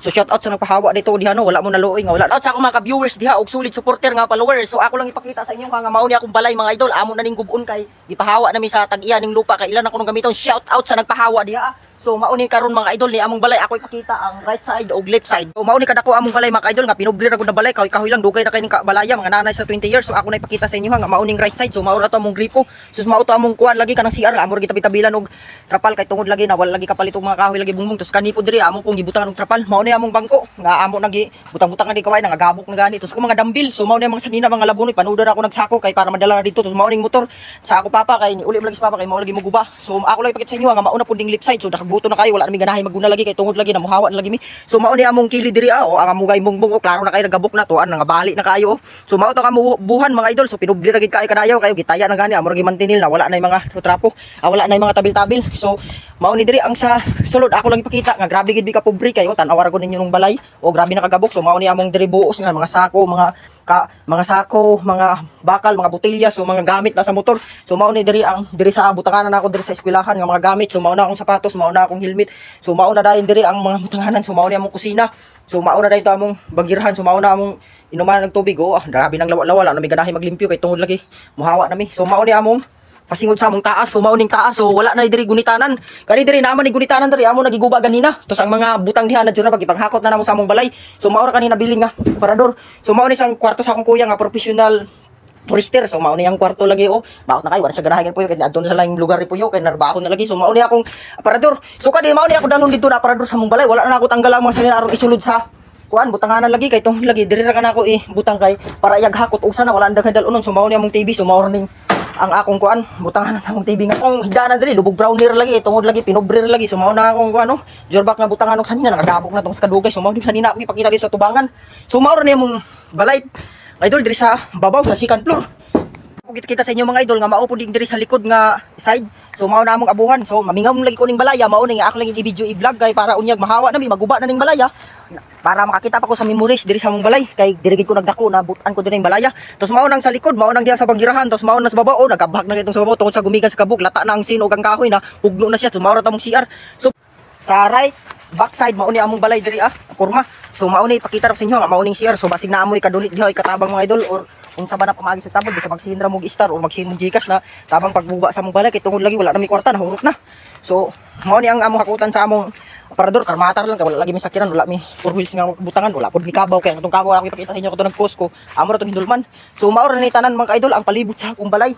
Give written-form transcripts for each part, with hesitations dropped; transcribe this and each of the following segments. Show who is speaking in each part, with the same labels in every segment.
Speaker 1: So shout out sa nagpahawa dito diha no, wala mo naluoy nga wala. Out sa akong mga viewers diha og solid supporter nga followers. So ako lang ipakita sa inyo nga mao ni akong balay mga idol. Amo na ning gubon kay gipahawa nami sa tag-iya ning lupa kay ilan ako nang gamiton. Shout out sa nagpahawa diha. So mauni karon mga idol ni among balay ako ipakita ang right side o left side. So mauni kadako among balay mga idol nga pinublir ra gud na balay kahoy lang dugay na kay ning balaya mga nanay sa 20 years. So ako na ipakita sa inyo nga mauning right side. So mao ra to among gripo. So mao to among kuan lagi kanang CR amo ra gitabi-tabilan og trapal kay tungod lagi na wala lagi kapalit og mga kahoy lagi bungbong tos kanipo diri amo pong gibutangan og trapal. Mao ni among bangko nga amo nagi butang-butang di kaway nga gabok na gani. Tos ko mga dambil. So mao ni mga sanina mga labunoy panudar ako nagsako kay para madala dito. Tos mao ning motor sa ako papa kay uli lagi sa papa kay mao lagi moguba. So ako lang ipakita sa inyo nga mauna pud ding left side. So nakabuto na kayo wala na mi maguna lagi kay tungod lagi na muhawa na lagi mi. So mao ni among kili diri o ang among bungbong o klaro na kay nagabok na tuan nga bali na kayo. So mao to kamo buhan mga idol. So pinubli ra gid kay kadayaw kayo gitaya na gani amo ra gimantinil na wala na yung mga trapo. Wala na yung mga tabil-tabil. So mao ni diri ang sa sulod ako lang ipakita nga grabe gid bi ka pobre kayo tan-aw ra gud ninyo nung balay o grabe na kagabok. So mao ni among diri buos nga mga sako, mga sako, mga bakal, mga botelya, so mga gamit na sa motor. So mao ni diri ang diri sa butanganan ako diri sa eskwelahan nga mga gamit. So mao na akong sapatos, mao na akong helmet. So mao na dayon diri ang mga butanganan. So mao ni among kusina. So mao na dayon to among bagirahan. So mao na among inuman ng tubig. Grabe nang lawa-lawa na mi ganahi maglimpyo kay tungod lagi muhawa na mi. So mao ni among pasingod sa among taas. So mao ning taas. So wala na diri gunitanan. Kani diri naman ni gunitanan diri amo nagiguba ganina. Tos ang mga butang diha na jud na pagipanghakot na namo sa among balay. So mao ra kanina biling nga parador. So mao ni sang kwarto sa akong kuya nga professional forester. So mao ni ang kwarto lagi baot na kay wala sa ganahan puyo kay adto na sa laing lugar ri puyo kay narbahon na lagi. So mao ni akong aparador. So kadi mao ni ako dalhon dito na aparador sa among balay. Wala na ako tanggal ang mga salina aron isulod sa kuan butanganan lagi kay tong lagi diri ra kana ako butang kay para iyag hakot usa na wala andag dalunon. So mao ni among TV. So mao ning ang akong kuan butanganan sa among TV nga akong hidanan diri lubog brown hair lagi tungod lagi pinobrir lagi. So mao na akong kuan jorbak nga butangan og sanina nakagabok na tong sa kadugay. So mao ni sanina ako ipakita dito sa tubangan. So mao ra ni among balay idol diri sa babaw sa second floor. Kita sa inyo mga idol nga mao pud diri sa likod nga side. So mao na among abuhan. So mamingaw lagi ko ning balaya mao ni nga ako lang i-video i-vlog kay para unyag mahawa na mi maguba na ning balaya para makakita pa ko sa memories diri sa among balay kay diri gid ko nagdako na butan ko diri ning balaya. Tos mao nang sa likod mao nang diha sa bangirahan. Tos mao na sa babaw nagabhak na itong sa babaw tungod sa gumikan sa kabuk lata na ang sinog ang kahoy na hugno na siya. So mao ra tamong CR. So sa right back side mao ni among balay diri kurma. So mao ni pakita ra sa inyo nga mao ning CR. So basig na amoy kadulit diha katabang mga idol or kung sa ba na pamagi sa tabod bisa magsinra mo star or magsin mo gikas na tabang pagbuga sa among balay kay tungod lagi wala na mi kwarta nahurot na. So mao ni ang among hakutan sa among aparador karmatar lang kay wala lagi mi sakyanan wala mi four wheels nga butangan wala pud mi kabaw kay atong kabaw ako ipakita sa inyo ko to nag-post ko amo ra tong hindulman. So mao ra ni tanan mga idol ang palibot sa akong balay.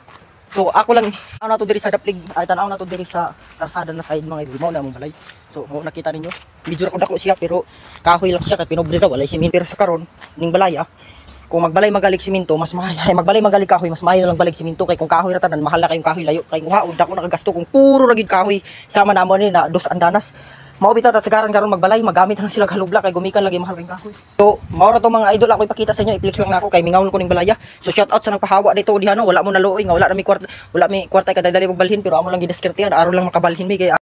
Speaker 1: So ako lang na to diri sa daplig ay tanaw na to diri sa karsada na side mga idol mao na among balay. So mao nakita ninyo medyo ra ko dako siya pero kahoy lang siya kay pinobri ra wala siminto sa karon ning balay kung magbalay magalig siminto mas mahal ay magbalay magalig kahoy mas mahal lang balig siminto kay kung kahoy ra tanan mahal na kayong kahoy layo kay uhaod ako nakagasto kung puro ra gid kahoy sama namo ni na dos andanas mao bitaw ta sagaran karon magbalay magamit lang sila halubla kay gumikan lagi mahal kayong kahoy. So mao ra to mga idol ako ipakita sa inyo i-flex lang nako kay mingawon ko ning balaya. So shout out sa nagpahawa dito diha no wala mo naluoy nga wala mi kwarta kay dadali mo balhin pero amo lang gidiskertehan aron lang makabalhin mi kay